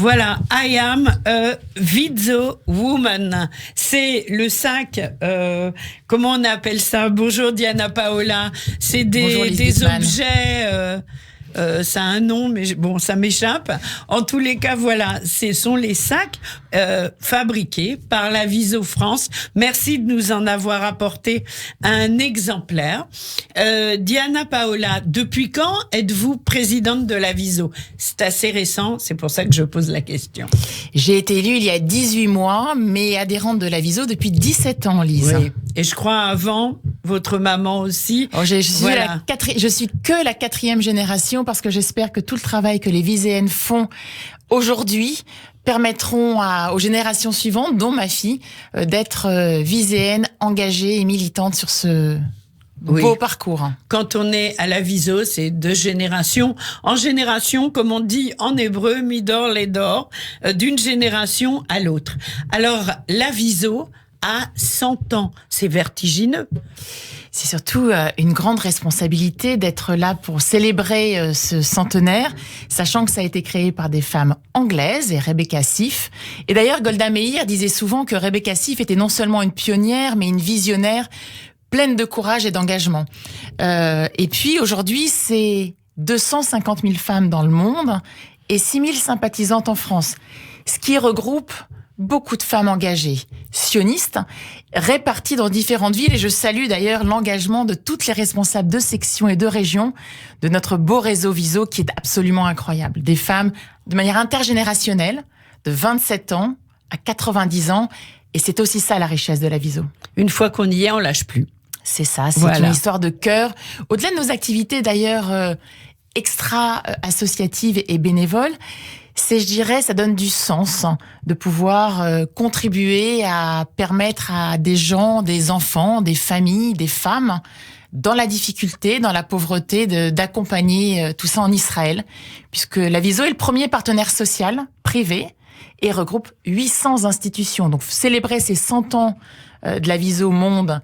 Voilà, I am a Vizo woman. C'est le sac, comment on appelle ça? Bonjour Diana Paola. C'est des objets... ça a un nom, mais bon, ça m'échappe. En tous les cas, voilà, ce sont les sacs fabriqués par la Viso France. Merci de nous en avoir apporté un exemplaire. Diana Paola, depuis quand êtes-vous présidente de la Viso? C'est assez récent, c'est pour ça que je pose la question. J'ai été élue il y a 18 mois, mais adhérente de la Viso depuis 17 ans, Lise. Oui. Et je crois avant, votre maman aussi. Oh, je suis que la 4e génération parce que j'espère que tout le travail que les Viséennes font aujourd'hui permettront aux générations suivantes, dont ma fille, d'être Viséennes engagées et militantes sur ce beau parcours. Quand on est à la Viso, c'est de génération en génération, comme on dit en hébreu, midor ledor, d'une génération à l'autre. Alors, la Viso a 100 ans. C'est vertigineux. C'est surtout une grande responsabilité d'être là pour célébrer ce centenaire, sachant que ça a été créé par des femmes anglaises et Rebecca Sif. Et d'ailleurs, Golda Meir disait souvent que Rebecca Sif était non seulement une pionnière, mais une visionnaire pleine de courage et d'engagement. Et puis aujourd'hui, c'est 250 000 femmes dans le monde et 6 000 sympathisantes en France, ce qui regroupe beaucoup de femmes engagées, sionistes, réparties dans différentes villes. Et je salue d'ailleurs l'engagement de toutes les responsables de sections et de régions de notre beau réseau Viso qui est absolument incroyable. Des femmes de manière intergénérationnelle, de 27 ans à 90 ans. Et c'est aussi ça la richesse de la Viso. Une fois qu'on y est, on lâche plus. C'est ça, c'est une histoire de cœur. Au-delà de nos activités d'ailleurs extra-associatives et bénévoles, c'est, je dirais, ça donne du sens de pouvoir contribuer à permettre à des gens, des enfants, des familles, des femmes, dans la difficulté, dans la pauvreté, d'accompagner tout ça en Israël, puisque la Viso est le premier partenaire social privé et regroupe 800 institutions. Donc, célébrer ces 100 ans de la Viso au monde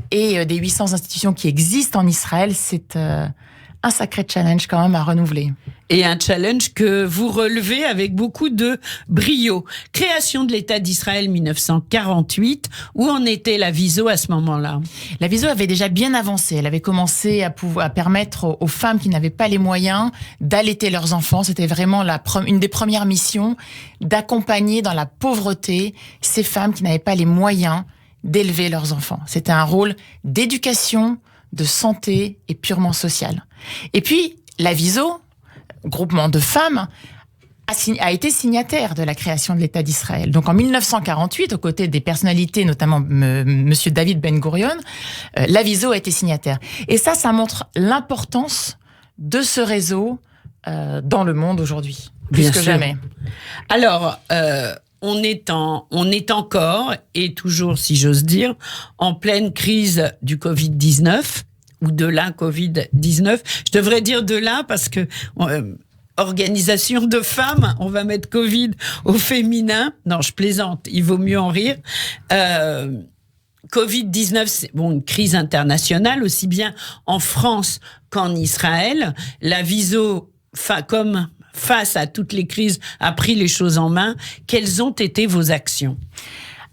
et des 800 institutions qui existent en Israël, c'est un sacré challenge quand même à renouveler. Et un challenge que vous relevez avec beaucoup de brio. Création de l'État d'Israël 1948. Où en était la Viso à ce moment-là? La Viso avait déjà bien avancé. Elle avait commencé à permettre aux femmes qui n'avaient pas les moyens d'allaiter leurs enfants. C'était vraiment une des premières missions d'accompagner dans la pauvreté ces femmes qui n'avaient pas les moyens d'élever leurs enfants. C'était un rôle d'éducation, de santé et purement social. Et puis, la Viso, groupement de femmes, a été signataire de la création de l'État d'Israël. Donc en 1948, aux côtés des personnalités, notamment Monsieur David Ben Gurion, la Viso a été signataire. Et ça montre l'importance de ce réseau dans le monde aujourd'hui, plus que jamais. Alors, on est encore, et toujours, si j'ose dire, en pleine crise du Covid-19, ou de la Covid-19. Je devrais dire de la, parce que organisation de femmes, on va mettre Covid au féminin. Non, je plaisante, il vaut mieux en rire. Covid-19, c'est une crise internationale, aussi bien en France qu'en Israël. La Viso, comme face à toutes les crises, a pris les choses en main. Quelles ont été vos actions?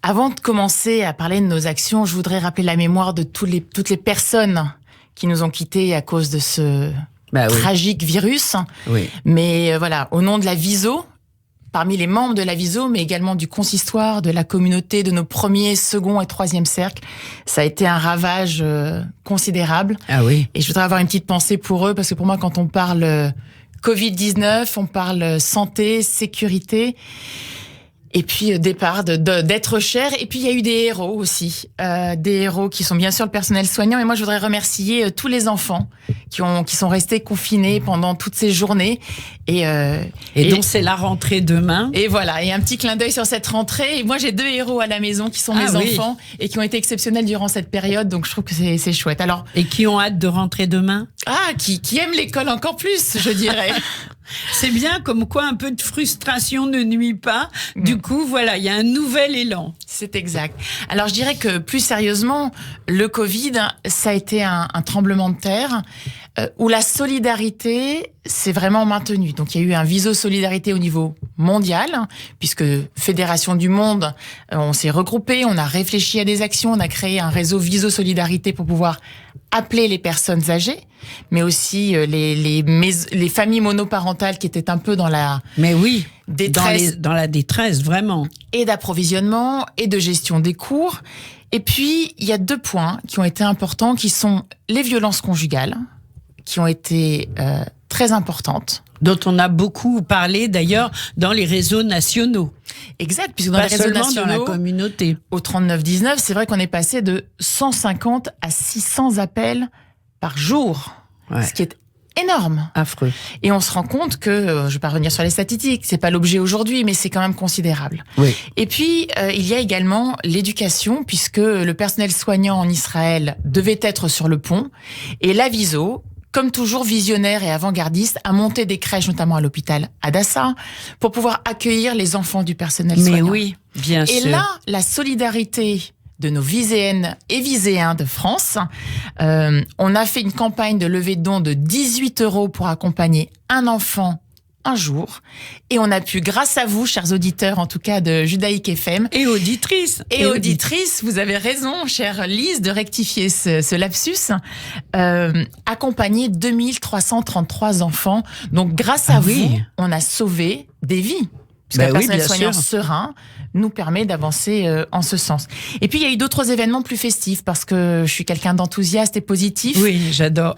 Avant de commencer à parler de nos actions, je voudrais rappeler la mémoire de toutes les personnes qui nous ont quittés à cause de ce tragique virus. Oui. Mais voilà, au nom de la Viso, parmi les membres de la Viso, mais également du consistoire, de la communauté, de nos premiers, second et troisième cercles, ça a été un ravage considérable. Ah oui. Et je voudrais avoir une petite pensée pour eux, parce que pour moi, quand on parle Covid-19, on parle santé, sécurité, et puis départ d'être cher. Et puis il y a eu des héros aussi, des héros qui sont bien sûr le personnel soignant. Et moi je voudrais remercier tous les enfants qui sont restés confinés pendant toutes ces journées. Et donc c'est la rentrée demain. Et voilà, et un petit clin d'œil sur cette rentrée. Et moi j'ai 2 héros à la maison qui sont mes enfants et qui ont été exceptionnels durant cette période. Donc je trouve que c'est chouette. Alors, et qui ont hâte de rentrer demain? Qui aiment l'école encore plus, je dirais. C'est bien, comme quoi un peu de frustration ne nuit pas. Du coup, voilà, il y a un nouvel élan. C'est exact. Alors, je dirais que plus sérieusement, le Covid, ça a été un tremblement de terre où la solidarité s'est vraiment maintenue. Donc, il y a eu un Viso Solidarité au niveau mondial, puisque Fédération du Monde, on s'est regroupé, on a réfléchi à des actions, on a créé un réseau Viso Solidarité pour pouvoir appeler les personnes âgées, mais aussi les familles monoparentales qui étaient un peu dans la détresse, dans la détresse, vraiment. Et d'approvisionnement et de gestion des cours. Et puis, il y a 2 points qui ont été importants, qui sont les violences conjugales, qui ont été très importantes. Dont on a beaucoup parlé d'ailleurs dans les réseaux nationaux. Exact, puisque dans les réseaux nationaux, dans la communauté. Au 3919, c'est vrai qu'on est passé de 150 à 600 appels par jour, ce qui est énorme. Affreux. Et on se rend compte que, je ne vais pas revenir sur les statistiques, c'est pas l'objet aujourd'hui, mais c'est quand même considérable. Oui. Et puis, il y a également l'éducation, puisque le personnel soignant en Israël devait être sur le pont, et la Viso, comme toujours visionnaire et avant-gardiste, a monté des crèches, notamment à l'hôpital Hadassah, pour pouvoir accueillir les enfants du personnel soignant. Mais oui, bien sûr. Et là, la solidarité de nos Viséennes et Viséens de France, on a fait une campagne de levée de dons de 18 € pour accompagner un enfant un jour. Et on a pu, grâce à vous, chers auditeurs, en tout cas de Judaïque FM. Et auditrices. Et auditrices, vous avez raison, chère Lise, de rectifier ce lapsus. Accompagner 2333 enfants. Donc, grâce à vous, on a sauvé des vies. Parce que le personnel soignant serein nous permet d'avancer en ce sens. Et puis, il y a eu d'autres événements plus festifs, parce que je suis quelqu'un d'enthousiaste et positif. Oui, j'adore.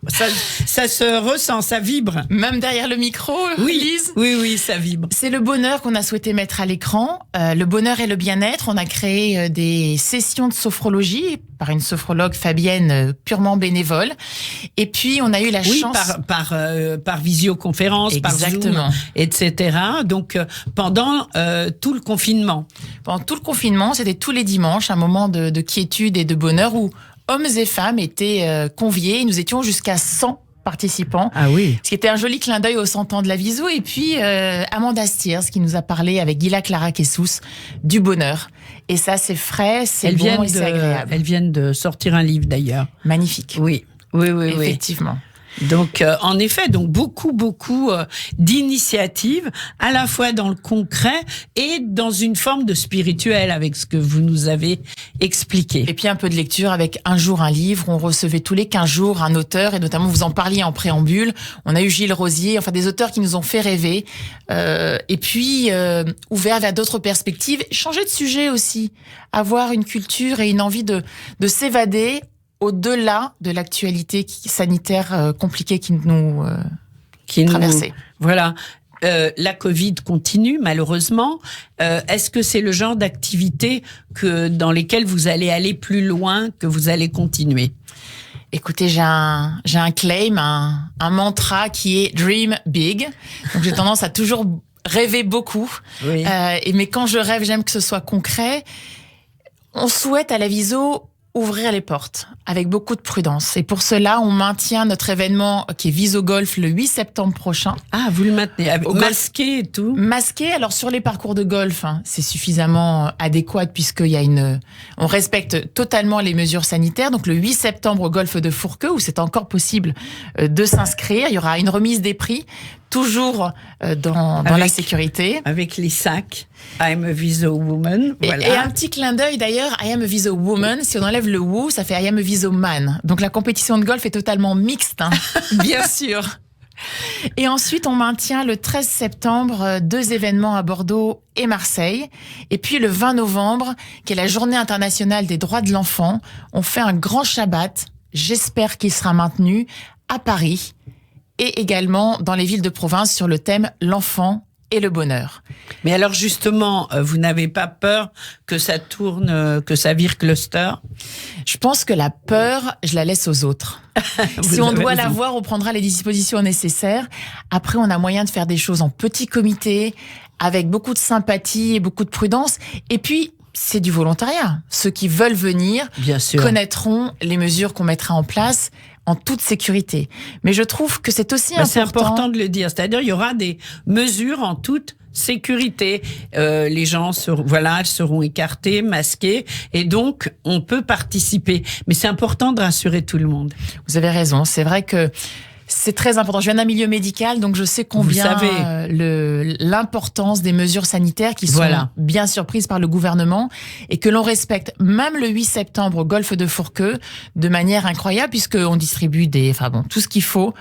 Ça se ressent, ça vibre. Même derrière le micro, Lise. Oui, ça vibre. C'est le bonheur qu'on a souhaité mettre à l'écran. Le bonheur et le bien-être. On a créé des sessions de sophrologie par une sophrologue Fabienne purement bénévole. Et puis, on a eu la chance... par visioconférence, exactement, par Zoom, etc. Donc, pendant tout le confinement. Pendant tout le confinement, c'était tous les dimanches, un moment de quiétude et de bonheur où hommes et femmes étaient conviés. Nous étions jusqu'à 100 participants. Ah oui. Ce qui était un joli clin d'œil aux 100 ans de la Viso. Et puis, Amanda Stiers, qui nous a parlé avec Gila Clara Kessous du bonheur. Et ça, c'est frais, c'est bon et c'est agréable. Elles viennent de sortir un livre, d'ailleurs. Magnifique. Oui. Effectivement. Donc, en effet, beaucoup d'initiatives, à la fois dans le concret et dans une forme de spirituel, avec ce que vous nous avez expliqué. Et puis un peu de lecture avec Un jour un livre. On recevait tous les 15 jours un auteur, et notamment vous en parliez en préambule. On a eu Gilles Rosier, enfin des auteurs qui nous ont fait rêver. Et puis ouvert vers d'autres perspectives, changer de sujet aussi, avoir une culture et une envie de s'évader au-delà de l'actualité sanitaire compliquée qui nous traversait. Voilà. La Covid continue, malheureusement. Est-ce que c'est le genre d'activité dans lesquelles vous allez aller plus loin, que vous allez continuer ? Écoutez, j'ai un claim, un mantra qui est « Dream big ». Donc, j'ai tendance à toujours rêver beaucoup. Oui. Mais quand je rêve, j'aime que ce soit concret. On souhaite à la Viso ouvrir les portes avec beaucoup de prudence. Et pour cela, on maintient notre événement qui est Viso Golf le 8 septembre prochain. Ah, vous le maintenez, masqué et tout. Masqué. Alors, sur les parcours de golf, c'est suffisamment adéquat puisqu'il y a on respecte totalement les mesures sanitaires. Donc, le 8 septembre au golf de Fourqueux, où c'est encore possible de s'inscrire. Il y aura une remise des prix, toujours dans la sécurité. Avec les sacs. I'm a Viso woman. Voilà. Et un petit clin d'œil d'ailleurs, I am a Viso woman. Si on enlève le woo, ça fait I am a Viso man. Donc la compétition de golf est totalement mixte, bien sûr. Et ensuite, on maintient le 13 septembre 2 événements à Bordeaux et Marseille. Et puis le 20 novembre, qui est la Journée internationale des droits de l'enfant, on fait un grand Shabbat. J'espère qu'il sera maintenu à Paris et également dans les villes de province sur le thème l'enfant et le bonheur. Mais alors justement, vous n'avez pas peur que ça tourne, que ça vire cluster ? Je pense que la peur, je la laisse aux autres. Si on doit l'avoir, on prendra les dispositions nécessaires. Après, on a moyen de faire des choses en petit comité, avec beaucoup de sympathie et beaucoup de prudence. Et puis, c'est du volontariat. Ceux qui veulent venir connaîtront les mesures qu'on mettra en place en toute sécurité. Mais je trouve que c'est aussi important. C'est important de le dire. C'est-à-dire, il y aura des mesures en toute sécurité. Les gens seront écartés, masqués, et donc on peut participer. Mais c'est important de rassurer tout le monde. Vous avez raison. C'est vrai que c'est très important. Je viens d'un milieu médical, donc je sais combien l'importance des mesures sanitaires qui sont bien sûr prises par le gouvernement et que l'on respecte même le 8 septembre au golfe de Fourqueux de manière incroyable, puisqu'on distribue tout ce qu'il faut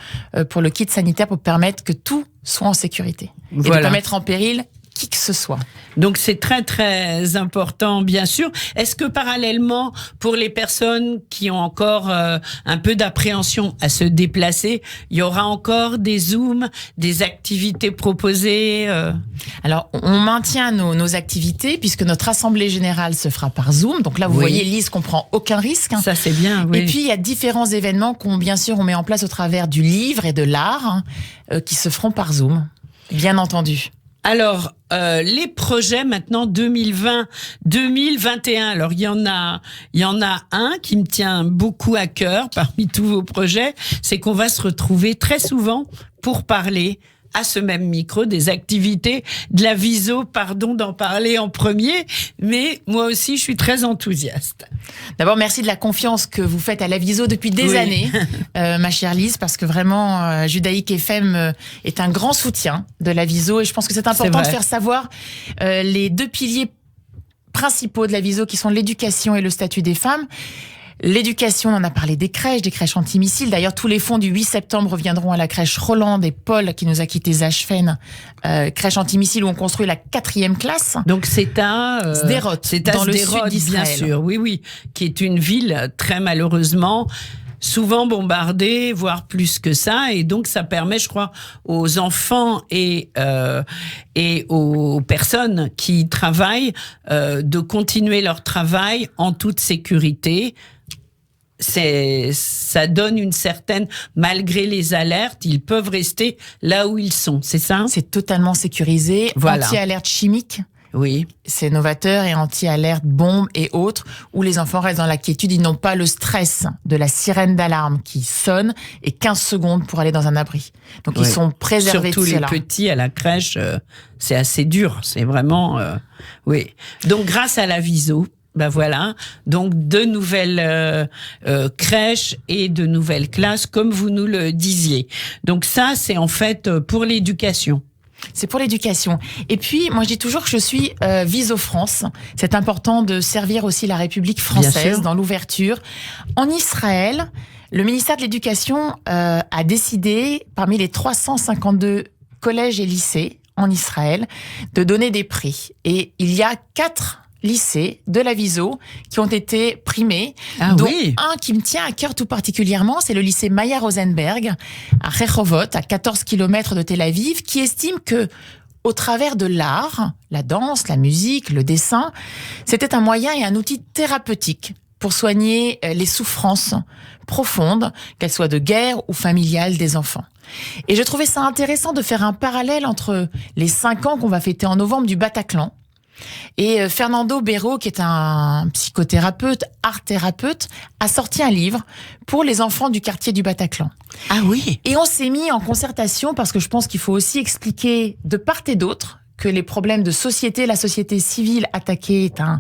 pour le kit sanitaire pour permettre que tout soit en sécurité et de ne pas mettre en péril qui que ce soit. Donc c'est très très important, bien sûr. Est-ce que parallèlement, pour les personnes qui ont encore un peu d'appréhension à se déplacer, il y aura encore des Zooms, des activités proposées Alors on maintient nos activités puisque notre assemblée générale se fera par Zoom. Donc là vous voyez, Lise, qu'on prend aucun risque. Ça c'est bien. Oui. Et puis il y a différents événements qu'on met en place au travers du livre et de l'art qui se feront par Zoom, bien entendu. Alors, les projets maintenant 2020-2021. Alors, il y en a un qui me tient beaucoup à cœur parmi tous vos projets, c'est qu'on va se retrouver très souvent pour parler à ce même micro des activités de la Viso. Pardon d'en parler en premier, mais moi aussi, je suis très enthousiaste. D'abord, merci de la confiance que vous faites à la Viso depuis des années, ma chère Lise, parce que vraiment, Judaïque FM est un grand soutien de la Viso, et je pense que c'est important de faire savoir les deux piliers principaux de la Viso, qui sont l'éducation et le statut des femmes. L'éducation, on en a parlé des crèches antimissiles. D'ailleurs, tous les fonds du 8 septembre reviendront à la crèche Roland et Paul, qui nous a quitté Zachfen, crèche antimissile où on construit la 4e classe. Donc c'est à Sderot, dans le sud d'Israël. Bien sûr, oui, qui est une ville très malheureusement souvent bombardée, voire plus que ça, et donc ça permet, je crois, aux enfants et aux personnes qui travaillent de continuer leur travail en toute sécurité. Ça donne une certaine, malgré les alertes, ils peuvent rester là où ils sont, c'est ça? C'est totalement sécurisé, anti-alerte chimique. Oui. C'est novateur et anti-alerte, bombes et autres, où les enfants restent dans la quiétude. Ils n'ont pas le stress de la sirène d'alarme qui sonne et 15 secondes pour aller dans un abri. Donc ils sont préservés Surtout de cela. Surtout les petits à la crèche, c'est assez dur. C'est vraiment... oui. Donc grâce à la Viso, donc de nouvelles crèches et de nouvelles classes, comme vous nous le disiez. Donc ça, c'est en fait pour l'éducation. C'est pour l'éducation. Et puis, moi, je dis toujours que je suis Viso France. C'est important de servir aussi la République française dans l'ouverture. En Israël, le ministère de l'Éducation a décidé, parmi les 352 collèges et lycées en Israël, de donner des prix. Et il y a 4 lycées de la Viso qui ont été primés, dont un qui me tient à cœur tout particulièrement, c'est le lycée Maya Rosenberg à Rehovot, à 14 km de Tel Aviv, qui estime que au travers de l'art, la danse, la musique, le dessin, c'était un moyen et un outil thérapeutique pour soigner les souffrances profondes, qu'elles soient de guerre ou familiales des enfants. Et je trouvais ça intéressant de faire un parallèle entre les 5 ans qu'on va fêter en novembre du Bataclan et Fernando Béraud, qui est un psychothérapeute, art-thérapeute, a sorti un livre pour les enfants du quartier du Bataclan. Ah oui. Et on s'est mis en concertation parce que je pense qu'il faut aussi expliquer de part et d'autre que les problèmes de société, la société civile attaquée est un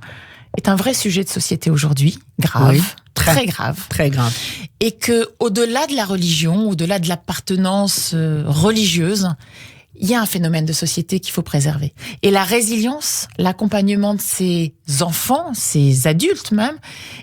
vrai sujet de société aujourd'hui, grave, très grave. Très grave. Et que au-delà de la religion, au-delà de l'appartenance religieuse, il y a un phénomène de société qu'il faut préserver. Et la résilience, l'accompagnement de ces enfants, ces adultes même,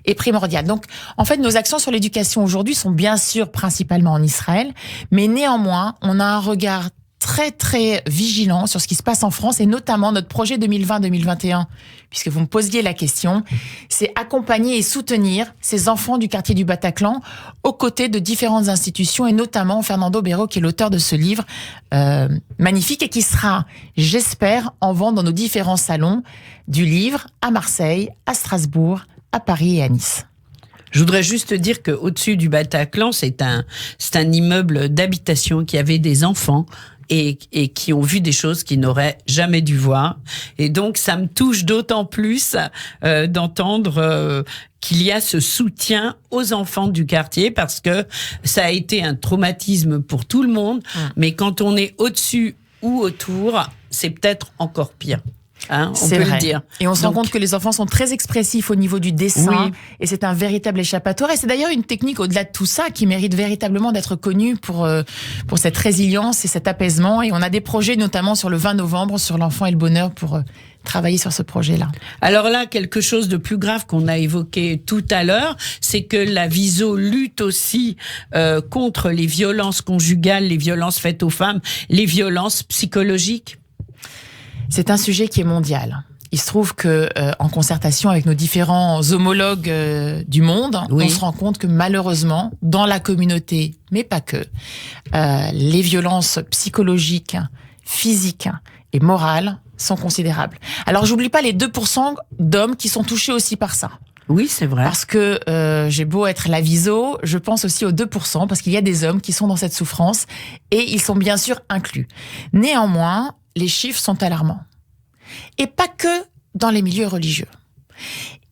est primordial. Donc, en fait, nos actions sur l'éducation aujourd'hui sont bien sûr principalement en Israël, mais néanmoins, on a un regard très, très vigilant sur ce qui se passe en France et notamment notre projet 2020-2021, puisque vous me posiez la question, c'est accompagner et soutenir ces enfants du quartier du Bataclan aux côtés de différentes institutions et notamment Fernando Béraud, qui est l'auteur de ce livre magnifique et qui sera, j'espère, en vente dans nos différents salons du livre à Marseille, à Strasbourg, à Paris et à Nice. Je voudrais juste dire qu'au-dessus du Bataclan, c'est un immeuble d'habitation qui avait des enfants et qui ont vu des choses qu'ils n'auraient jamais dû voir. Et donc, ça me touche d'autant plus d'entendre qu'il y a ce soutien aux enfants du quartier, parce que ça a été un traumatisme pour tout le monde. Mais quand on est au-dessus ou autour, c'est peut-être encore pire. On peut le dire. Et on se rend compte que les enfants sont très expressifs au niveau du dessin, et c'est un véritable échappatoire. Et c'est d'ailleurs une technique, au-delà de tout ça, qui mérite véritablement d'être connue pour cette résilience et cet apaisement. Et on a des projets, notamment sur le 20 novembre, sur l'enfant et le bonheur, pour travailler sur ce projet-là. Alors là, quelque chose de plus grave qu'on a évoqué tout à l'heure, c'est que la Viso lutte aussi contre les violences conjugales, les violences faites aux femmes, les violences psychologiques. C'est un sujet qui est mondial. Il se trouve que, en concertation avec nos différents homologues du monde, on se rend compte que malheureusement, dans la communauté, mais pas que, les violences psychologiques, physiques et morales sont considérables. Alors, j'oublie pas les 2% d'hommes qui sont touchés aussi par ça. Oui, c'est vrai. Parce que j'ai beau être la Viso, je pense aussi aux 2%, parce qu'il y a des hommes qui sont dans cette souffrance, et ils sont bien sûr inclus. Néanmoins, les chiffres sont alarmants. Et pas que dans les milieux religieux.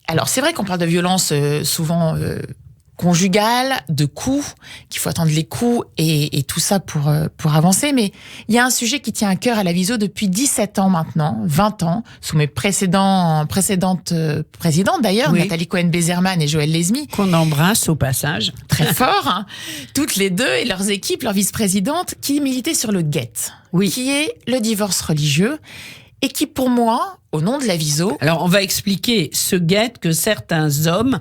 Alors, c'est vrai qu'on parle de violences souvent conjugales, de coups, qu'il faut attendre les coups et tout ça pour avancer. Mais il y a un sujet qui tient à cœur à la Viso depuis 17 ans maintenant, 20 ans, sous mes précédentes présidentes d'ailleurs, Nathalie Cohen-Bézerman et Joëlle Lesmy. Qu'on embrasse au passage. Très fort, hein. Toutes les deux et leurs équipes, leurs vice-présidentes, qui militaient sur le GET, qui est le divorce religieux, et qui, pour moi, au nom de la Viso... Alors, on va expliquer ce GET que certains hommes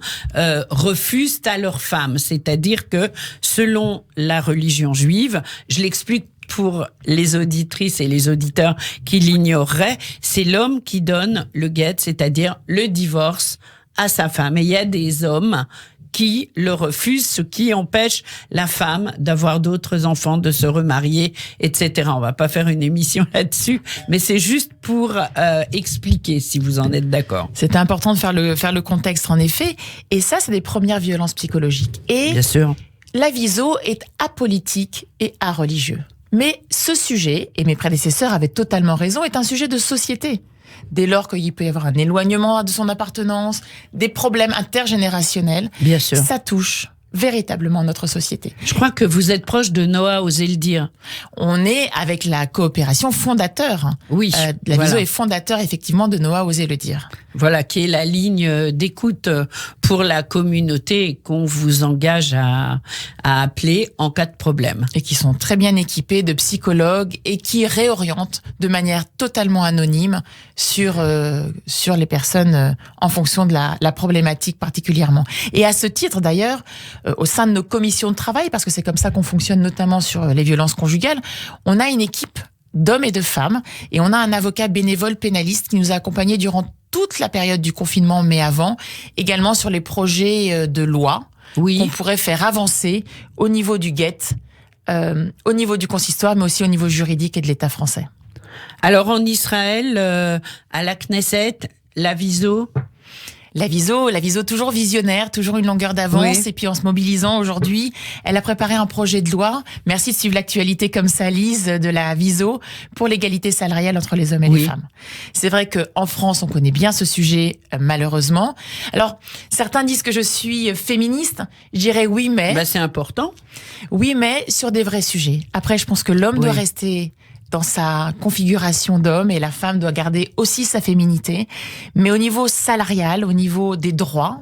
refusent à leurs femmes. C'est-à-dire que, selon la religion juive, je l'explique pour les auditrices et les auditeurs qui l'ignoreraient, c'est l'homme qui donne le GET, c'est-à-dire le divorce à sa femme. Et il y a des hommes qui le refusent, ce qui empêche la femme d'avoir d'autres enfants, de se remarier, etc. On va pas faire une émission là-dessus, mais c'est juste pour expliquer, si vous en êtes d'accord. C'est important de faire le contexte, en effet. Et ça, c'est des premières violences psychologiques. Et bien sûr, la Viso est apolitique et areligieux. Mais ce sujet, et mes prédécesseurs avaient totalement raison, est un sujet de société. Dès lors qu'il peut y avoir un éloignement de son appartenance, des problèmes intergénérationnels, bien sûr, ça touche véritablement notre société. Je crois que vous êtes proche de Noah, osez le dire. On est avec la coopération fondateur. Oui. La Viso est fondateur, effectivement, de Noah, osez le dire. Voilà, qui est la ligne d'écoute pour la communauté qu'on vous engage à appeler en cas de problème. Et qui sont très bien équipés de psychologues et qui réorientent de manière totalement anonyme sur les personnes en fonction de la problématique particulièrement. Et à ce titre, d'ailleurs, au sein de nos commissions de travail, parce que c'est comme ça qu'on fonctionne notamment sur les violences conjugales, on a une équipe d'hommes et de femmes, et on a un avocat bénévole pénaliste qui nous a accompagnés durant toute la période du confinement, mais avant, également sur les projets de loi qu'on pourrait faire avancer au niveau du GET, au niveau du consistoire, mais aussi au niveau juridique et de l'État français. Alors en Israël, à la Knesset, la Viso... La Viso toujours visionnaire, toujours une longueur d'avance, et puis en se mobilisant aujourd'hui, elle a préparé un projet de loi. Merci de suivre l'actualité comme ça, Lise, de la Viso, pour l'égalité salariale entre les hommes et les femmes. C'est vrai qu'en France, on connaît bien ce sujet, malheureusement. Alors, certains disent que je suis féministe. Je dirais oui, mais... c'est important. Oui, mais sur des vrais sujets. Après, je pense que l'homme doit rester dans sa configuration d'homme, et la femme doit garder aussi sa féminité. Mais au niveau salarial, au niveau des droits,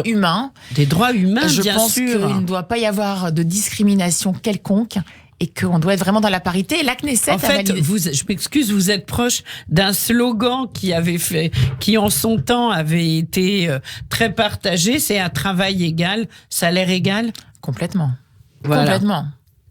humains... Des droits humains, bien sûr. Je pense qu'il ne doit pas y avoir de discrimination quelconque, et qu'on doit être vraiment dans la parité. La Knesset en fait, je m'excuse, vous êtes proche d'un slogan qui en son temps avait été très partagé, c'est un travail égal, salaire égal. Complètement. Voilà. Complètement.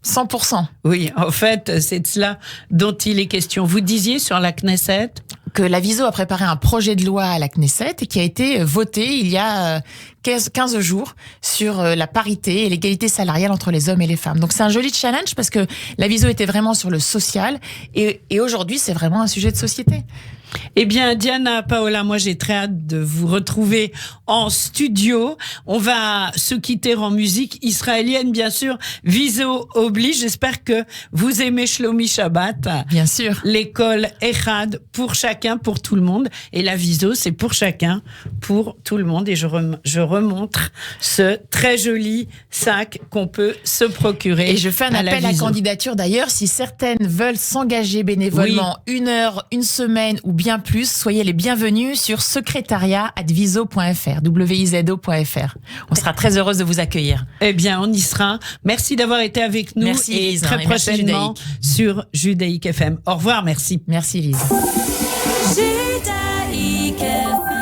100%. Oui, en fait, c'est de cela dont il est question. Vous disiez sur la Knesset que la Viso a préparé un projet de loi à la Knesset et qui a été voté il y a 15 jours sur la parité et l'égalité salariale entre les hommes et les femmes. Donc c'est un joli challenge parce que la Viso était vraiment sur le social et aujourd'hui c'est vraiment un sujet de société. Eh bien, Diana, Paola, moi j'ai très hâte de vous retrouver en studio. On va se quitter en musique israélienne, bien sûr. Viso oblige. J'espère que vous aimez Shlomi Shabbat. Bien sûr. L'école Echad pour chacun, pour tout le monde. Et la Viso, c'est pour chacun, pour tout le monde. Et je remontre ce très joli sac qu'on peut se procurer. Et je fais un appel à candidature d'ailleurs. Si certaines veulent s'engager bénévolement 1 heure, 1 semaine ou bien plus, soyez les bienvenus sur secrétariat@viso.fr, wizo.fr. On sera très heureuse de vous accueillir. Eh bien, on y sera. Merci d'avoir été avec nous. Merci, et Lise, très prochainement sur Judaïque FM. Au revoir, merci. Merci, Lise. Judaïque FM.